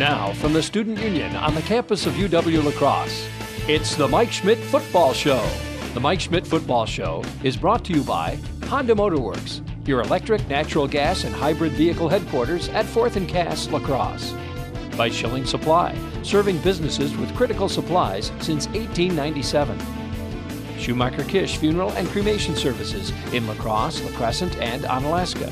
Now, from the Student Union on the campus of UW La Crosse, it's the Mike Schmidt Football Show. The Mike Schmidt Football Show is brought to you by Honda Motor Works, your electric, natural gas, and hybrid vehicle headquarters at 4th and Cass, La Crosse. By Schilling Supply, serving businesses with critical supplies since 1897. Schumacher Kish Funeral and Cremation Services in La Crosse, La Crescent, and Onalaska.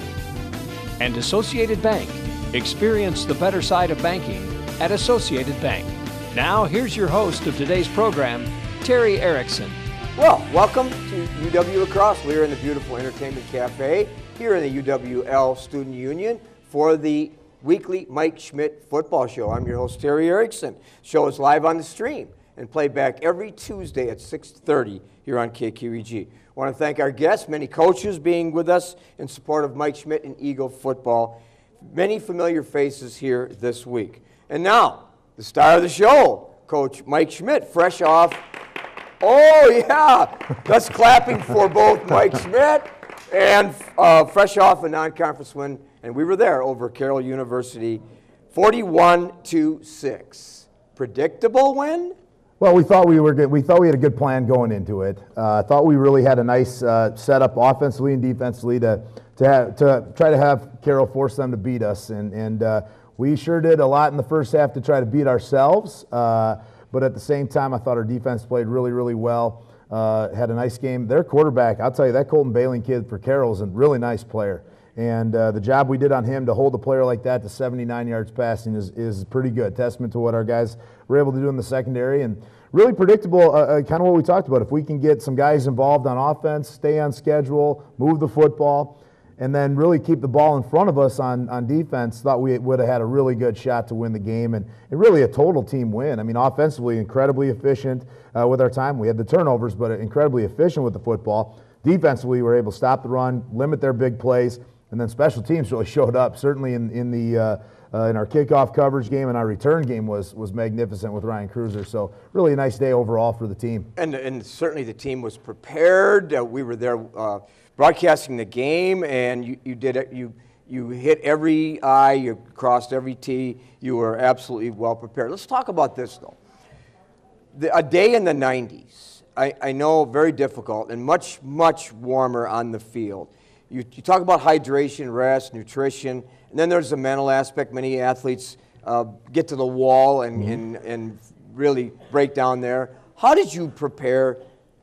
And Associated Bank. Experience the better side of banking at Associated Bank. Now, here's your host of today's program, Terry Erickson. Well, welcome to UW La Crosse. We're in the beautiful Entertainment Cafe here in the UWL Student Union for the weekly Mike Schmidt Football Show. I'm your host, Terry Erickson. The show is live on the stream and played back every Tuesday at 6:30 here on KQEG. I want to thank our guests, many coaches being with us in support of Mike Schmidt and Eagle football. Many familiar faces here this week. And now, the star of the show, Coach Mike Schmidt, fresh off. Oh, yeah. That's clapping for both Mike Schmidt and fresh off a non-conference win. And we were there over Carroll University, 41-6. Predictable win? Well, we thought we were good. We thought we had a good plan going into it. Thought we really had a nice setup offensively and defensively to try to have Carroll force them to beat us. And we sure did a lot in the first half to try to beat ourselves. But at the same time, I thought our defense played really, really well. Had a nice game. Their quarterback, I'll tell you, that Colton Baling kid for Carroll is a really nice player. And the job we did on him to hold a player like that to 79 yards passing is pretty good. Testament to what our guys were able to do in the secondary. And really predictable, kind of what we talked about. If we can get some guys involved on offense, stay on schedule, move the football, and then really keep the ball in front of us on defense, thought we would have had a really good shot to win the game, and really a total team win. I mean, offensively, incredibly efficient with our time. We had the turnovers, but incredibly efficient with the football. Defensively, we were able to stop the run, limit their big plays, and then special teams really showed up. Certainly in our kickoff coverage game, and our return game was magnificent with Ryan Cruiser. So really a nice day overall for the team. And certainly the team was prepared. We were there broadcasting the game, and you did it. You hit every I, you crossed every T. You were absolutely well prepared. Let's talk about this though. A day in the 90s, I know, very difficult and much warmer on the field. You talk about hydration, rest, nutrition, and then there's the mental aspect. Many athletes get to the wall and really break down there. How did you prepare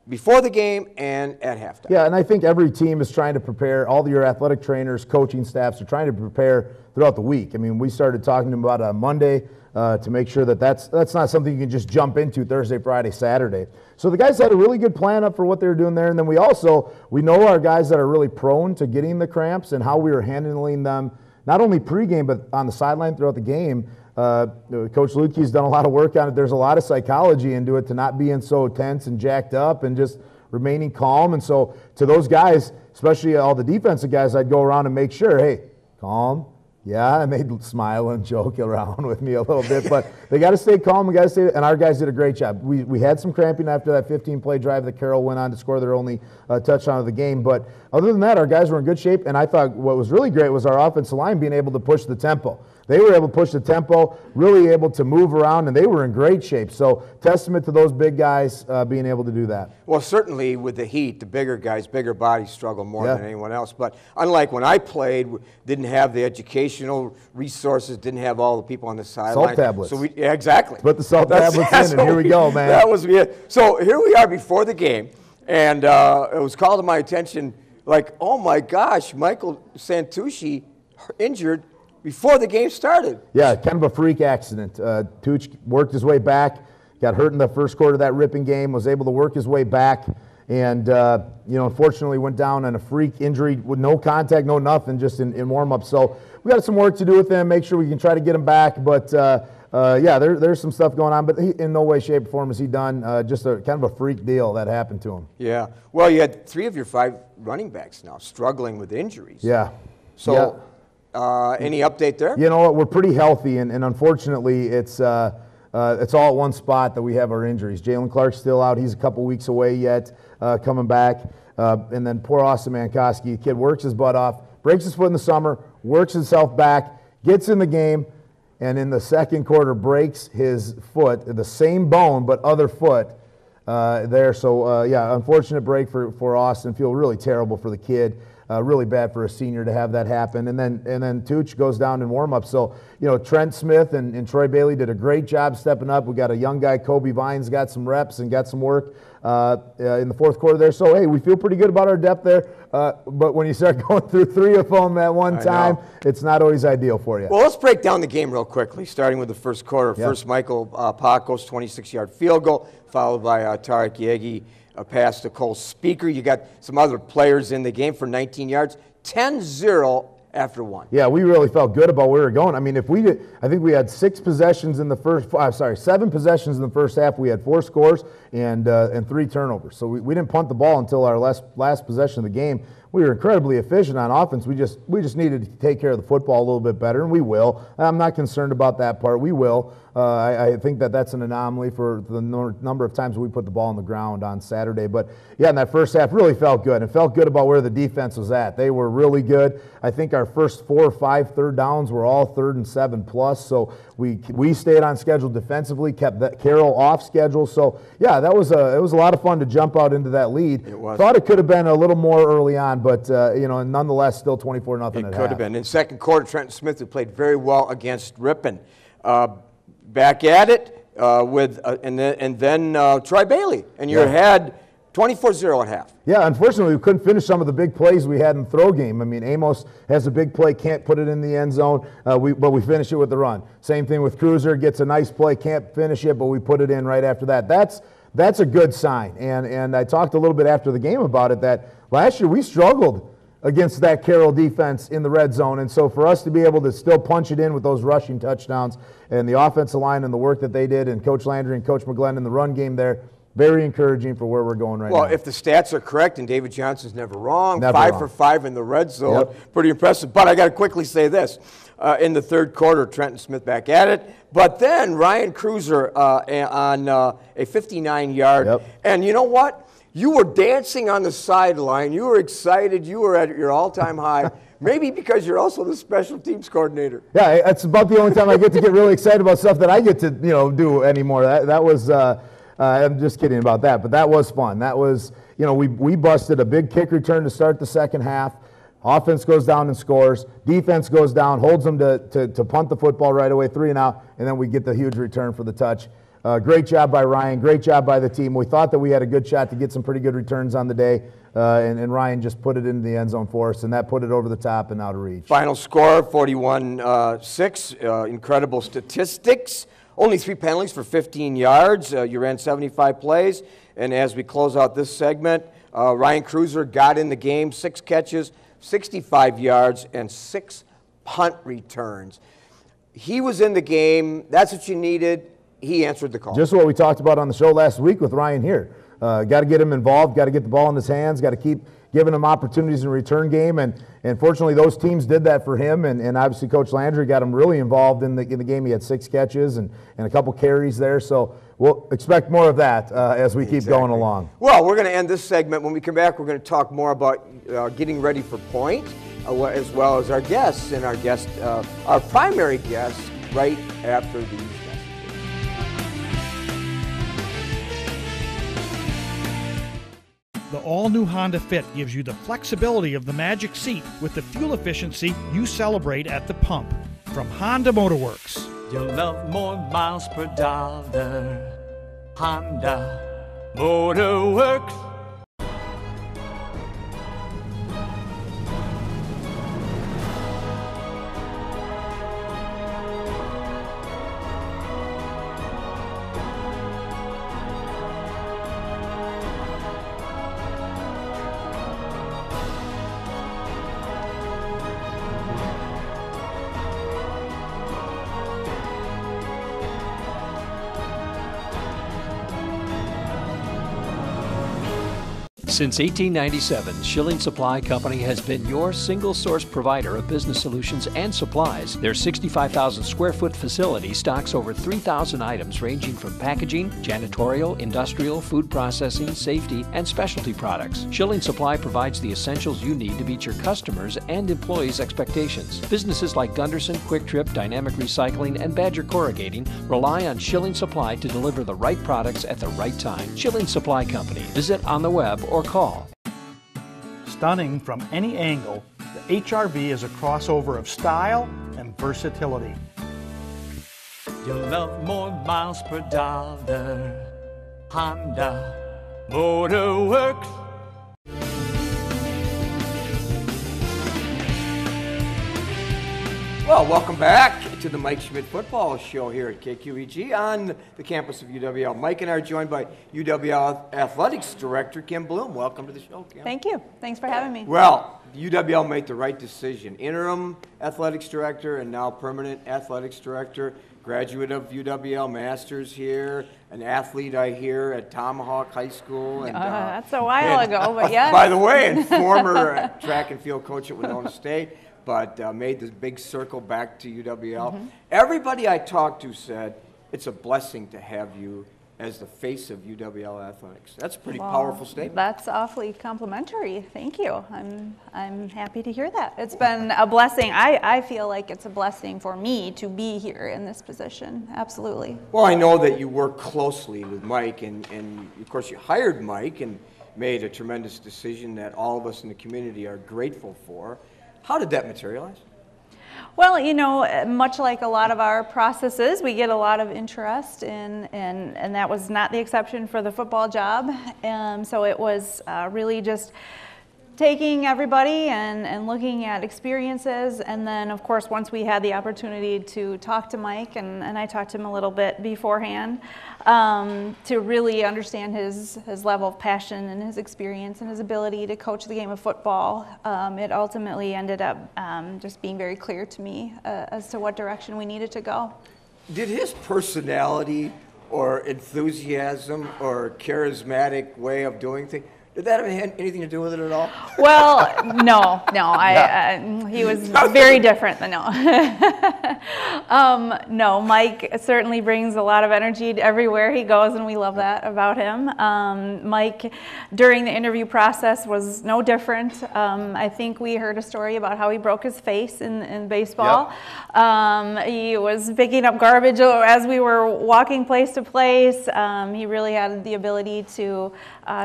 before the game and at halftime? Yeah, and I think every team is trying to prepare. All your athletic trainers, coaching staffs are trying to prepare throughout the week. I mean, we started talking about a Monday to make sure that's not something you can just jump into Thursday, Friday, Saturday. So the guys had a really good plan up for what they were doing there, and then we know our guys that are really prone to getting the cramps and how we were handling them, not only pregame but on the sideline throughout the game. Coach Wudtke's done a lot of work on it. There's a lot of psychology into it, to not being so tense and jacked up and just remaining calm. And so to those guys, especially all the defensive guys, I'd go around and make sure, hey, calm. Yeah, and they'd smile and joke around with me a little bit, but they got to stay calm. We got to stay, and our guys did a great job. We had some cramping after that 15-play drive that Carroll went on to score their only touchdown of the game, but other than that, our guys were in good shape. And I thought what was really great was our offensive line being able to push the tempo. They were able to push the tempo, really able to move around, and they were in great shape. So testament to those big guys being able to do that. Well, certainly with the heat, the bigger guys, bigger bodies struggle more than anyone else. But unlike when I played, didn't have the educational resources, didn't have all the people on the sideline. Salt tablets. So exactly. Put the salt tablets in, and here we go, man. That was it. So here we are before the game, and it was called to my attention, like, oh my gosh, Michael Santucci injured before the game started. Yeah, kind of a freak accident. Tooch worked his way back, got hurt in the first quarter of that ripping game, was able to work his way back, and unfortunately went down on a freak injury with no contact, no nothing, just in warm-up. So we got some work to do with him, make sure we can try to get him back. But there's some stuff going on, but in no way, shape, or form is he done. Just a kind of a freak deal that happened to him. Yeah. Well, you had 3 of your 5 running backs now struggling with injuries. Yeah. So. Yeah. Any update there? You know what? We're pretty healthy, and unfortunately, it's all at one spot that we have our injuries. Jalen Clark's still out. He's a couple weeks away yet, coming back. And then poor Austin Mankoski. The kid works his butt off, breaks his foot in the summer, works himself back, gets in the game, and in the second quarter breaks his foot, the same bone but other foot there. So yeah, unfortunate break for Austin. Feel really terrible for the kid. Really bad for a senior to have that happen. And then Tooch goes down in warm-up. So, you know, Trent Smith and Troy Bailey did a great job stepping up. We got a young guy, Kobe Vines, got some reps and got some work in the fourth quarter there. So, hey, we feel pretty good about our depth there. But when you start going through 3 of them at one time, it's not always ideal for you. Well, let's break down the game real quickly, starting with the first quarter. Yep. First, Michael Pacos, 26-yard field goal, followed by Tarek Yegi, a pass to Cole Speaker. You got some other players in the game for 19 yards, 10-0 after 1. Yeah, we really felt good about where we were going. I mean, I think we had 7 possessions in the first half. We had 4 scores and 3 turnovers. So we didn't punt the ball until our last possession of the game. We were incredibly efficient on offense. We just needed to take care of the football a little bit better, and we will. I'm not concerned about that part. We will. I think that's an anomaly for the number of times we put the ball on the ground on Saturday. But, yeah, in that first half really felt good. It felt good about where the defense was at. They were really good. I think our first 4 or 5 third downs were all 3rd and 7+. So we stayed on schedule defensively, kept that Carroll off schedule. So, yeah, it was a lot of fun to jump out into that lead. It was. Thought it could have been a little more early on, but, you know, nonetheless, still 24-0 at half. It could have been. In second quarter, Trenton Smith, who played very well against Ripon, back at it and then Troy Bailey, and you had 24-0 at half. Yeah, unfortunately, we couldn't finish some of the big plays we had in the throw game. I mean, Amos has a big play, can't put it in the end zone, but we finish it with the run. Same thing with Cruiser, gets a nice play, can't finish it, but we put it in right after that. That's a good sign, and I talked a little bit after the game about it, that last year we struggled against that Carroll defense in the red zone. And so for us to be able to still punch it in with those rushing touchdowns and the offensive line and the work that they did, and Coach Landry and Coach McGlenn in the run game there, very encouraging for where we're going right now. Well, if the stats are correct, and David Johnson's never wrong, Never 5 wrong. for 5 in the red zone, Yep. Pretty impressive. But I got to quickly say this. In the third quarter, Trenton Smith back at it. But then Ryan Cruiser on a 59-yard. Yep. And you know what? You were dancing on the sideline. You were excited. You were at your all-time high. Maybe because you're also the special teams coordinator. Yeah, it's about the only time I get to get really excited about stuff that I get to do anymore. That was I'm just kidding about that, but that was fun. That was, we busted a big kick return to start the second half. Offense goes down and scores. Defense goes down, holds them to punt the football right away, 3 and out, and then we get the huge return for the touch. Great job by Ryan. Great job by the team. We thought that we had a good shot to get some pretty good returns on the day, and Ryan just put it into the end zone for us, and that put it over the top and out of reach. Final score, 41-6. Incredible statistics. Only 3 penalties for 15 yards. You ran 75 plays. And as we close out this segment, Ryan Cruiser got in the game, 6 catches, 65 yards, and 6 punt returns. He was in the game. That's what you needed. He answered the call. Just what we talked about on the show last week with Ryan here. Got to get him involved, got to get the ball in his hands, got to keep giving him opportunities in return game. And fortunately, those teams did that for him. And obviously, Coach Landry got him really involved in the game. He had 6 catches and a couple carries there. So we'll expect more of that as we keep going along. Well, we're going to end this segment. When we come back, we're going to talk more about getting ready for point, as well as our guests and our primary guests right after these messages. The all-new Honda Fit gives you the flexibility of the Magic Seat with the fuel efficiency you celebrate at the pump. From Honda Motorworks. You'll love more miles per dollar. Honda Motorworks. Since 1897, Schilling Supply Company has been your single-source provider of business solutions and supplies. Their 65,000 square foot facility stocks over 3,000 items ranging from packaging, janitorial, industrial, food processing, safety, and specialty products. Schilling Supply provides the essentials you need to meet your customers' and employees' expectations. Businesses like Gunderson, Quick Trip, Dynamic Recycling, and Badger Corrugating rely on Schilling Supply to deliver the right products at the right time. Schilling Supply Company. Visit on the web or call. Stunning from any angle, the HR-V is a crossover of style and versatility. You'll love more miles per dollar. Honda Motor Works. Well, welcome back to the Mike Schmidt Football Show here at KQEG on the campus of UWL. Mike and I are joined by UWL Athletics Director Kim Blum. Welcome to the show, Kim. Thank you. Thanks for having me. Well, UWL made the right decision. Interim Athletics Director and now permanent Athletics Director, graduate of UWL, Masters here, an athlete I hear at Tomahawk High School. And, that's a while ago, but yes. By the way, and former track and field coach at Winona State. But made this big circle back to UWL. Mm-hmm. Everybody I talked to said it's a blessing to have you as the face of UWL athletics. That's a pretty powerful statement. That's awfully complimentary. Thank you. I'm happy to hear that. It's been a blessing. I feel like it's a blessing for me to be here in this position. Absolutely. Well, I know that you work closely with Mike, and of course you hired Mike and made a tremendous decision that all of us in the community are grateful for. How did that materialize? Well, you know, much like a lot of our processes, we get a lot of interest in, and that was not the exception for the football job. So it was really just taking everybody and looking at experiences, and then of course once we had the opportunity to talk to Mike, and I talked to him a little bit beforehand, to really understand his level of passion and his experience and his ability to coach the game of football, it ultimately ended up just being very clear to me as to what direction we needed to go. Did his personality or enthusiasm or charismatic way of doing things, did that have anything to do with it at all? Well, no. He was very different than no, Mike certainly brings a lot of energy everywhere he goes, and we love that about him. Mike, during the interview process, was no different. I think we heard a story about how he broke his face in baseball. Yep. He was picking up garbage as we were walking place to place. He really had the ability to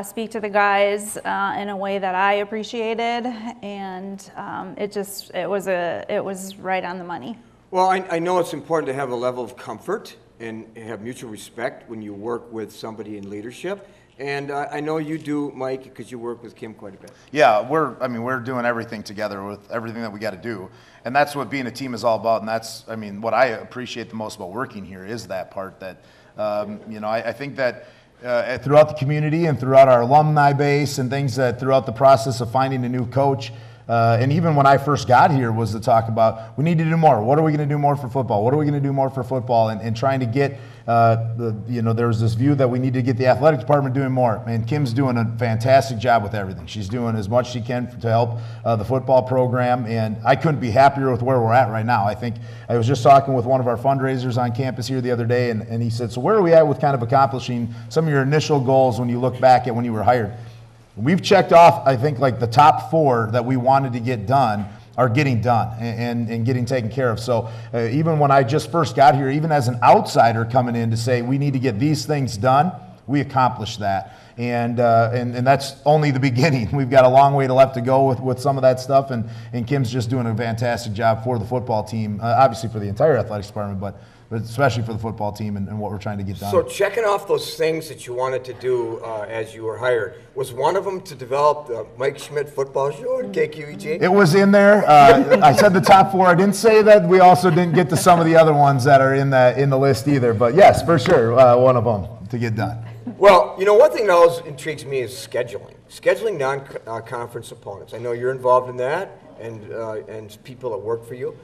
speak to the guys in a way that I appreciated, and it was right on the money. Well, I know it's important to have a level of comfort and have mutual respect when you work with somebody in leadership. And I know you do, Mike, because you work with Kim quite a bit. Yeah, we're doing everything together with everything that we got to do, and that's what being a team is all about. And that's, what I appreciate the most about working here is that part that, I think that throughout the community and throughout our alumni base and things that throughout the process of finding a new coach, and even when I first got here, was to talk about we need to do more. What are we going to do more for football? What are we going to do more for football? And trying to get, there was this view that we need to get the athletic department doing more. And Kim's doing a fantastic job with everything. She's doing as much as she can to help the football program. And I couldn't be happier with where we're at right now. I think I was just talking with one of our fundraisers on campus here the other day, and he said, so where are we at with kind of accomplishing some of your initial goals when you look back at when you were hired? We've checked off, I think, like the top 4 that we wanted to get done are getting done and getting taken care of. So even when I just first got here, even as an outsider coming in to say we need to get these things done, we accomplished that. And that's only the beginning. We've got a long way left to go with some of that stuff, and Kim's just doing a fantastic job for the football team, obviously for the entire athletics department, but especially for the football team and what we're trying to get done. So checking off those things that you wanted to do as you were hired, was one of them to develop the Mike Schmidt Football Show at KQEG? It was in there. I said the top 4. I didn't say that we also didn't get to some of the other ones that are in the list either. But yes, for sure, one of them to get done. Well, one thing that always intrigues me is scheduling. Scheduling non-conference opponents. I know you're involved in that, and people that work for you.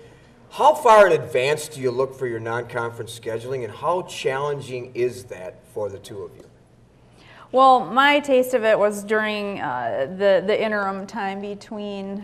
How far in advance do you look for your non-conference scheduling, and how challenging is that for the two of you? Well, my taste of it was during the interim time between,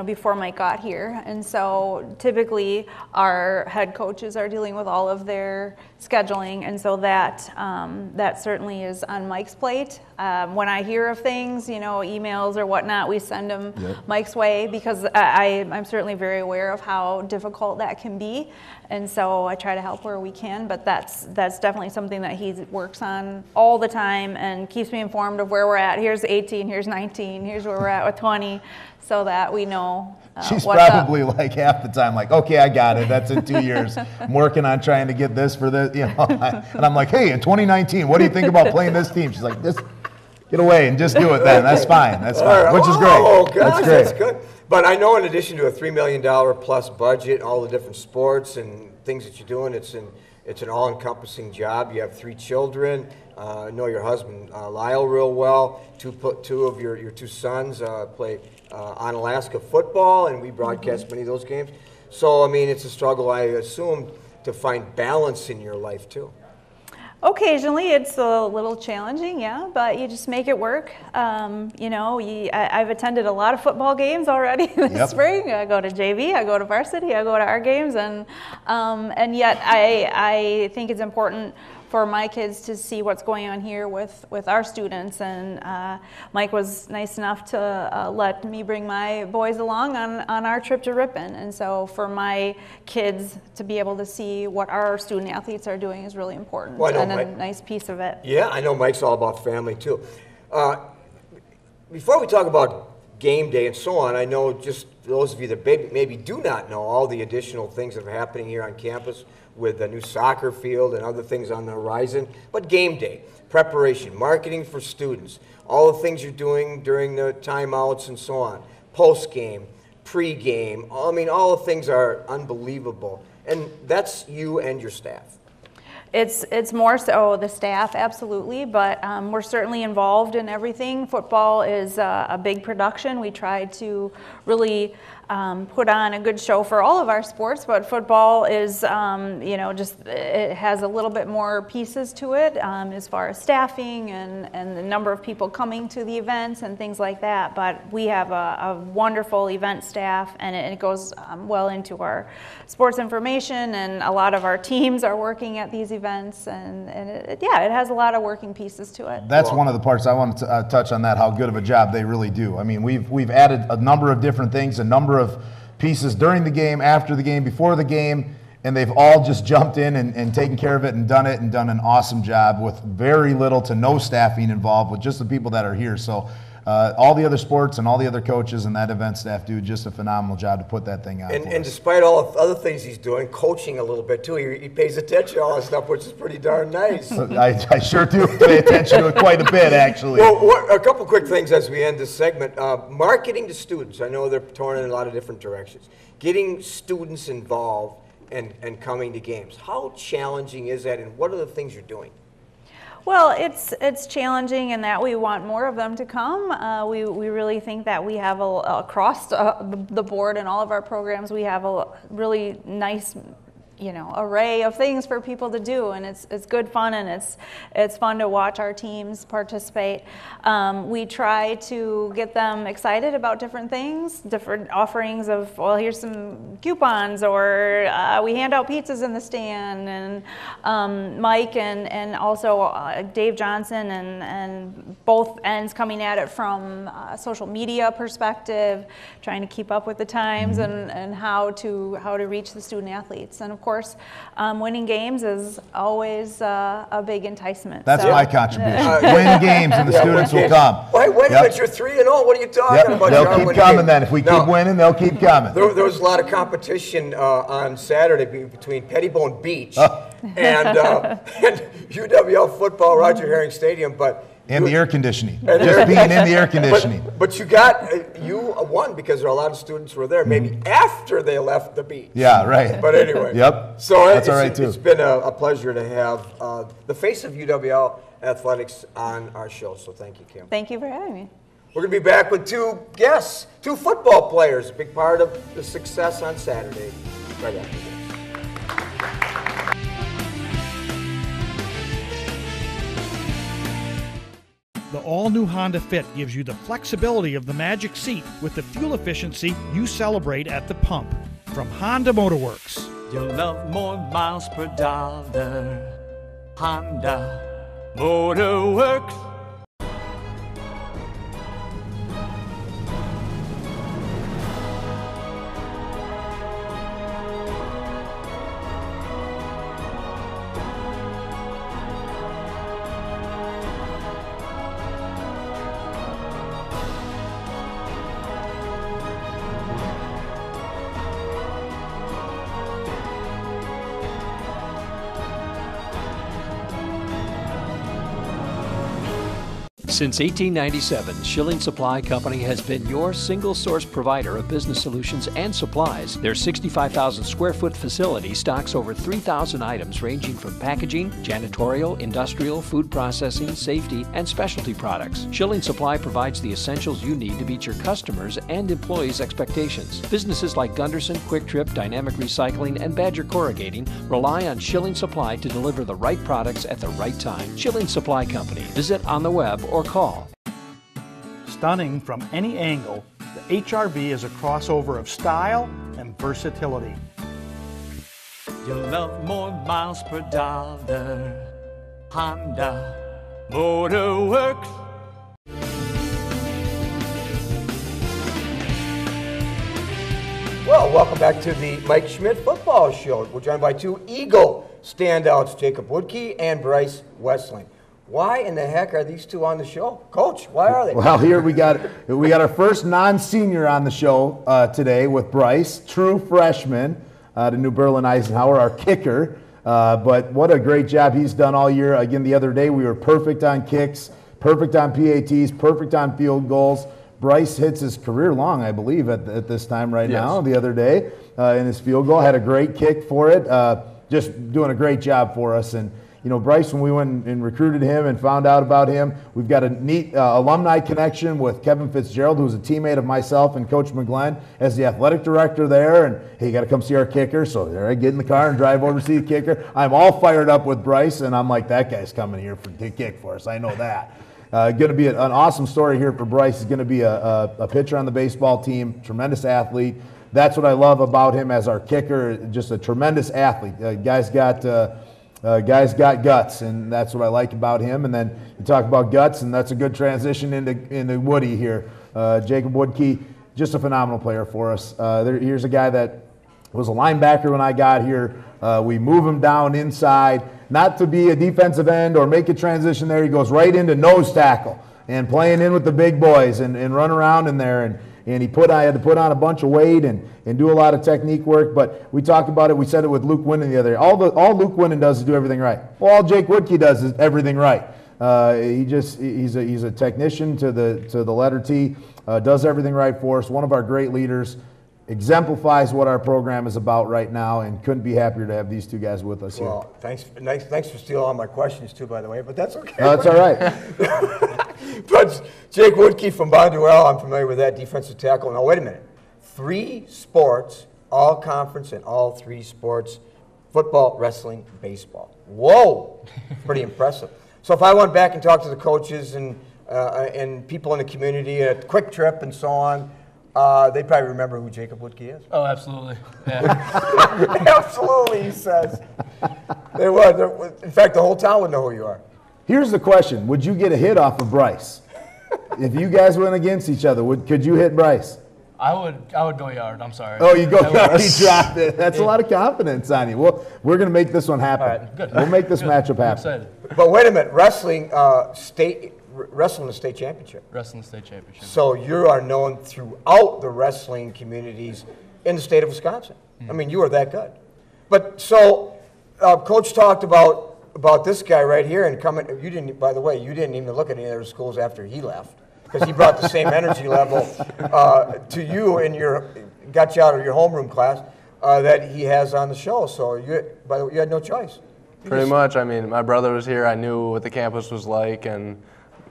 before Mike got here. And so typically our head coaches are dealing with all of their scheduling. And so that certainly is on Mike's plate. When I hear of things, emails or whatnot, we send them Mike's way, because I'm certainly very aware of how difficult that can be. And so I try to help where we can, but that's definitely something that he works on all the time and keeps me informed of where we're at. Here's 18, here's 19, here's where we're at with 20, so that we know She's what's probably up. like half the time like, okay, I got it. That's in 2 years. I'm working on trying to get this for this, and I'm like, hey, in 2019, what do you think about playing this team? She's like, just get away and just do it then. That's fine. That's fine, Right. which is great. Oh, gosh, that's great. good. But I know in addition to a $3 million plus budget, all the different sports and things that you're doing, it's an all-encompassing job. You have 3 children. I know your husband, Lyle, real well. Two of your 2 sons play on Alaska football, and we broadcast many of those games. So, I mean, it's a struggle, I assume, to find balance in your life, too. Occasionally it's a little challenging, yeah, but you just make it work. I've attended a lot of football games already this spring. I go to JV, I go to varsity, I go to our games, and yet I think it's important for my kids to see what's going on here with our students. And Mike was nice enough to let me bring my boys along on our trip to Ripon. And so for my kids to be able to see what our student athletes are doing is really important, and a nice piece of it. Yeah, I know Mike's all about family too. Before we talk about game day and so on, I know just those of you that maybe do not know all the additional things that are happening here on campus with a new soccer field and other things on the horizon. But game day, preparation, marketing for students, all the things you're doing during the timeouts and so on, post-game, pre-game, I mean, all the things are unbelievable. And that's you and your staff. It's more so the staff, absolutely, but we're certainly involved in everything. Football is a big production. We try to really put on a good show for all of our sports, but football is, it has a little bit more pieces to it as far as staffing and the number of people coming to the events and things like that. But we have a wonderful event staff, and it goes well into our sports information, and a lot of our teams are working at these events, and it has a lot of working pieces to it. That's one of the parts I wanted to touch on, that how good of a job they really do. I mean, we've added a number of different things, a number of pieces during the game, after the game, before the game, and they've all just jumped in and taken care of it and done an awesome job with very little to no staffing involved, with just the people that are here. So all the other sports and all the other coaches and that event staff do just a phenomenal job to put that thing on. And despite all the other things he's doing, coaching a little bit too, he pays attention to all that stuff, which is pretty darn nice. I sure do pay attention to it quite a bit, actually. Well, a couple quick things as we end this segment. Marketing to students. I know they're torn in a lot of different directions. Getting students involved and coming to games. How challenging is that, and what are the things you're doing? Well, it's challenging in that we want more of them to come. We really think that we have across the board in all of our programs, we have a really nice array of things for people to do, and it's good fun, and it's fun to watch our teams participate. We try to get them excited about different things, different offerings of, well, here's some coupons, or we hand out pizzas in the stand, and Mike and also Dave Johnson and both ends coming at it from a social media perspective, trying to keep up with the times and how to reach the student athletes. And of course, winning games is always a big enticement. That's my contribution. Win games and the students will come. Wait a minute, you're 3-0. What are you talking about? They'll keep coming then. If we keep winning, they'll keep coming. There was a lot of competition on Saturday between Pettibone Beach and UWL football, Roger Herring Stadium, but and the air conditioning. Just being in the air conditioning. But you won because there are a lot of students who were there, maybe after they left the beach. Yeah, right. But anyway. Yep. So that's all right, too. It's been a pleasure to have the face of UWL Athletics on our show. So thank you, Kim. Thank you for having me. We're going to be back with 2 guests, 2 football players, a big part of the success on Saturday. Right after this. all-new Honda Fit gives you the flexibility of the magic seat with the fuel efficiency you celebrate at the pump. From Honda Motorworks. You'll love more miles per dollar. Honda Motorworks. Since 1897, Schilling Supply Company has been your single-source provider of business solutions and supplies. Their 65,000 square foot facility stocks over 3,000 items ranging from packaging, janitorial, industrial, food processing, safety, and specialty products. Schilling Supply provides the essentials you need to meet your customers' and employees' expectations. Businesses like Gunderson, Quick Trip, Dynamic Recycling, and Badger Corrugating rely on Schilling Supply to deliver the right products at the right time. Schilling Supply Company. Visit on the web or call. Stunning from any angle, the HR-V is a crossover of style and versatility. You'll love more miles per dollar. Honda Motorworks. Well, welcome back to the Mike Schmidt Football Show. We're joined by two Eagle standouts, Jacob Wudtke and Bryce Wesling. Why in the heck are these two on the show? Coach, why are they? Well, here we got our first non-senior on the show today with Bryce, true freshman to New Berlin Eisenhower, our kicker. But what a great job he's done all year. Again, the other day we were perfect on kicks, perfect on PATs, perfect on field goals. Bryce hits his career long, I believe, at this time right now, the other day in his field goal. Had a great kick for it. Just doing a great job for us. And you know, Bryce, when we went and recruited him and found out about him, we've got a neat alumni connection with Kevin Fitzgerald, who's a teammate of myself and Coach McGlenn as the athletic director there. And hey, you got to come see our kicker. So there I get in the car and drive over to see the kicker. I'm all fired up with Bryce, and I'm like, that guy's coming here to kick for us. I know that. Going to be an awesome story here for Bryce. He's going to be a pitcher on the baseball team, tremendous athlete. That's what I love about him as our kicker, just a tremendous athlete. Guy's got guts, and that's what I like about him. And then you talk about guts, and that's a good transition into Woody here. Jacob Wudtke, just a phenomenal player for us. Here's a guy that was a linebacker when I got here. We move him down inside, not to be a defensive end or make a transition there. He goes right into nose tackle and playing in with the big boys and run around in there. And I had to put on a bunch of weight and do a lot of technique work. But we talked about it. We said it with Luke Winnen the other day. All Luke Winnen does is do everything right. Well, all Jake Wudtke does is everything right. He's a technician to the letter T. Does everything right for us. One of our great leaders. Exemplifies what our program is about right now, and couldn't be happier to have these two guys with us here. Well, thanks for stealing all my questions too, by the way, but that's okay. No, that's all right. But Jake Wudtke from Bonduelle, I'm familiar with that, defensive tackle. Now, wait a minute. 3 sports, all conference and all 3 sports, football, wrestling, baseball. Whoa, pretty impressive. So if I went back and talked to the coaches and people in the community at Quick Trip and so on, they probably remember who Jacob Wudtke is. Oh, absolutely. Yeah. Absolutely, he says. They would. In fact, the whole town would know who you are. Here's the question. Would you get a hit off of Bryce? If you guys went against each other, could you hit Bryce? I would go yard. I'm sorry. Oh, you go yard. He dropped it. That's a lot of confidence on you. We're going to make this one happen. All right, good. We'll make this matchup happen. I'm excited. But wait a minute. Wrestling the state championship. Wrestling the state championship. So you are known throughout the wrestling communities in the state of Wisconsin. I mean, you are that good. But so, Coach talked about this guy right here and coming. You didn't, by the way, you didn't even look at any other schools after he left because he brought the same energy level to you and got you out of your homeroom class that he has on the show. So by the way, you had no choice. Pretty much. I mean, my brother was here. I knew what the campus was like, and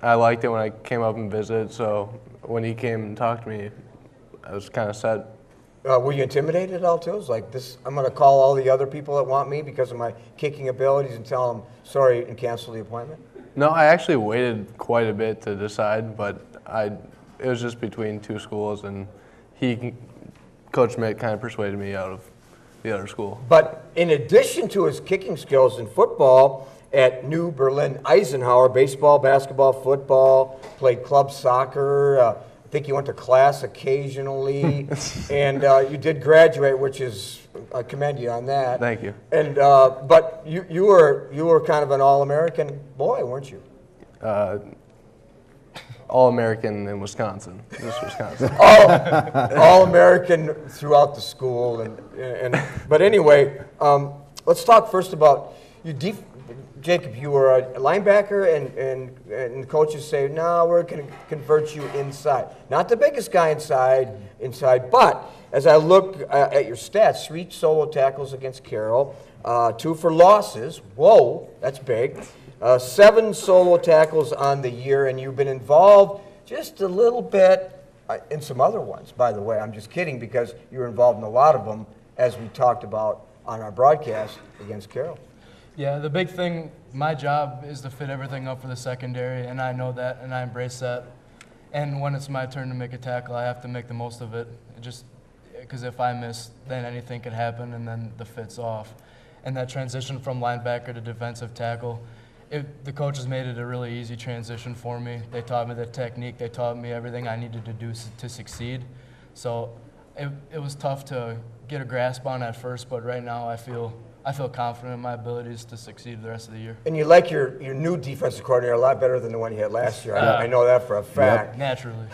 I liked it when I came up and visited. So when he came and talked to me, I was kind of sad. Were you intimidated at all too? It was like this, I'm going to call all the other people that want me because of my kicking abilities and tell them sorry and cancel the appointment? No, I actually waited quite a bit to decide, but it was just between two schools, and Coach Schmidt kind of persuaded me out of the other school. But in addition to his kicking skills in football at New Berlin Eisenhower, baseball, basketball, football, played club soccer. I think you went to class occasionally, and you did graduate, which is I commend you on that. Thank you. And but you were kind of an all-American boy, weren't you? All-American in Wisconsin. Just Wisconsin. All-American throughout the school, but anyway, let's talk first about you. Jacob, you were a linebacker, and coaches say, no, we're going to convert you inside. Not the biggest guy inside, but as I look at your stats, 3 solo tackles against Carroll, 2 for losses. Whoa, that's big. 7 solo tackles on the year, and you've been involved just a little bit in some other ones, by the way. I'm just kidding because you were involved in a lot of them, as we talked about on our broadcast against Carroll. Yeah, the big thing, my job is to fit everything up for the secondary, and I know that, and I embrace that. And when it's my turn to make a tackle, I have to make the most of it. Just because if I miss, then anything could happen, and then the fit's off. And that transition from linebacker to defensive tackle, the coaches made it a really easy transition for me. They taught me the technique. They taught me everything I needed to do to succeed. So it was tough to get a grasp on at first, but right now I feel confident in my abilities to succeed the rest of the year. And you like your new defensive coordinator a lot better than the one you had last year. I know that for a fact. Yep. Naturally.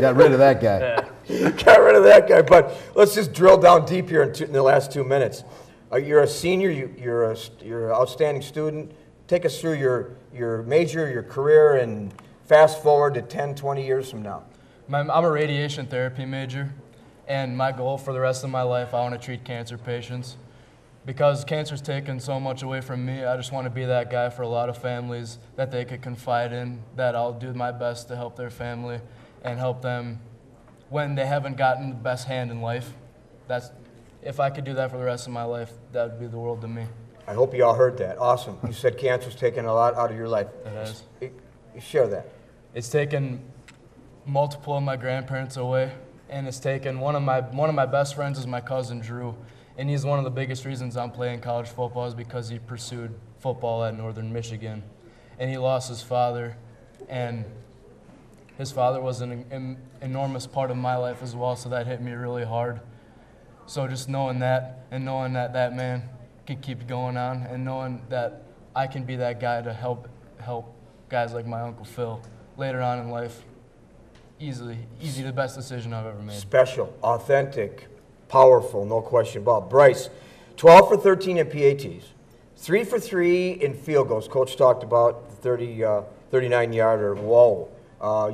Got rid of that guy. Got rid of that guy. But let's just drill down deep here in the last 2 minutes. You're a senior. You're an outstanding student. Take us through your major, your career, and fast forward to 10, 20 years from now. I'm a radiation therapy major, and my goal for the rest of my life, I want to treat cancer patients. Because cancer's taken so much away from me, I just want to be that guy for a lot of families that they could confide in, that I'll do my best to help their family and help them when they haven't gotten the best hand in life. If I could do that for the rest of my life, that would be the world to me. I hope you all heard that. Awesome. You said cancer's taken a lot out of your life. It has. Share that. It's taken multiple of my grandparents away, and it's taken one of my best friends is my cousin Drew. And he's one of the biggest reasons I'm playing college football is because he pursued football at Northern Michigan. And he lost his father, and his father was an enormous part of my life as well, so that hit me really hard. So just knowing that, and knowing that that man can keep going on, and knowing that I can be that guy to help guys like my Uncle Phil later on in life, easy the best decision I've ever made. Special, authentic, powerful, no question about. Bryce, 12 for 13 in PATs, 3 for 3 in field goals. Coach talked about the 39-yarder. Whoa.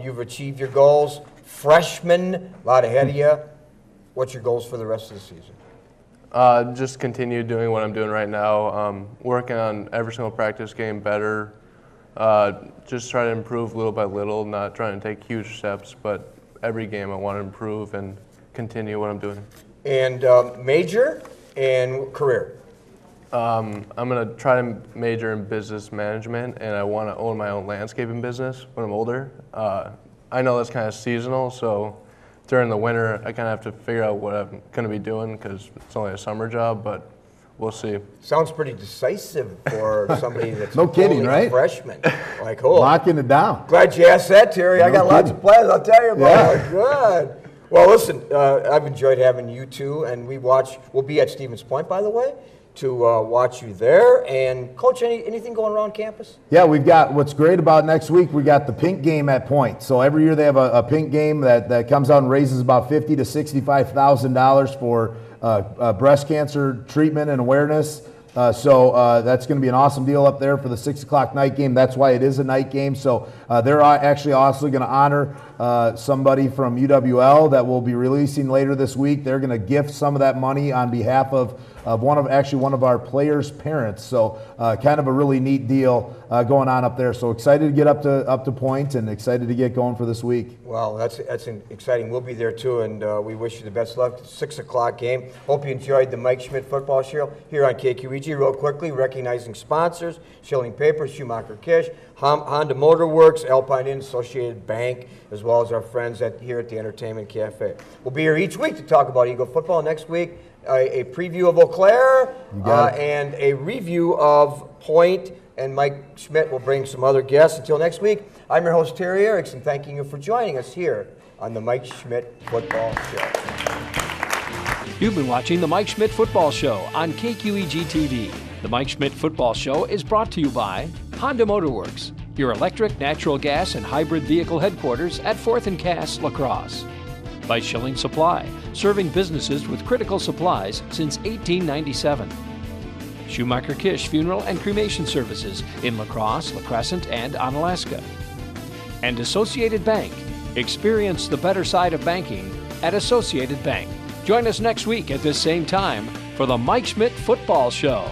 You've achieved your goals. Freshman, a lot ahead of you. What's your goals for the rest of the season? Just continue doing what I'm doing right now. Working on every single practice game better. Just try to improve little by little, not trying to take huge steps, but every game I want to improve and continue what I'm doing. And major and career? I'm going to try to major in business management, and I want to own my own landscaping business when I'm older. I know that's kind of seasonal, so during the winter I kind of have to figure out what I'm going to be doing because it's only a summer job, but we'll see. Sounds pretty decisive for somebody that's no kidding, right? A freshman. Like, oh, locking it down. Glad you asked that, Terry. I got lots of plans. I'll tell you about it. Good. Well, listen, I've enjoyed having you two, and we'll be at Stevens Point, by the way, to watch you there. And Coach, anything going around campus? Yeah, we've got, what's great about next week, we got the pink game at Point. So every year they have a pink game that comes out and raises about $50,000 to $65,000 for breast cancer treatment and awareness. So that's going to be an awesome deal up there for the 6 o'clock night game. That's why it is a night game. So they're actually also going to honor somebody from UWL that we'll be releasing later this week. They're going to gift some of that money on behalf of one of our players' parents. So kind of a really neat deal going on up there. So excited to get up to Point and excited to get going for this week. Well, that's exciting. We'll be there too, and we wish you the best luck. 6 o'clock game. Hope you enjoyed the Mike Schmidt Football Show here on KQEG. HG real quickly, recognizing sponsors, Schilling Paper, Schumacher Kish, Honda Motor Works, Alpine Inn, Associated Bank, as well as our friends here at the Entertainment Cafe. We'll be here each week to talk about Eagle football. Next week, a preview of Eau Claire and a review of Point, and Mike Schmidt will bring some other guests. Until next week, I'm your host, Terry Erickson, thanking you for joining us here on the Mike Schmidt Football Show. You've been watching the Mike Schmidt Football Show on KQEG TV. The Mike Schmidt Football Show is brought to you by Honda Motor Works, your electric, natural gas, and hybrid vehicle headquarters at 4th and Cass, La Crosse. By Schilling Supply, serving businesses with critical supplies since 1897. Schumacher Kish Funeral and Cremation Services in La Crosse, La Crescent, and Onalaska. And Associated Bank. Experience the better side of banking at Associated Bank. Join us next week at this same time for the Mike Schmidt Football Show.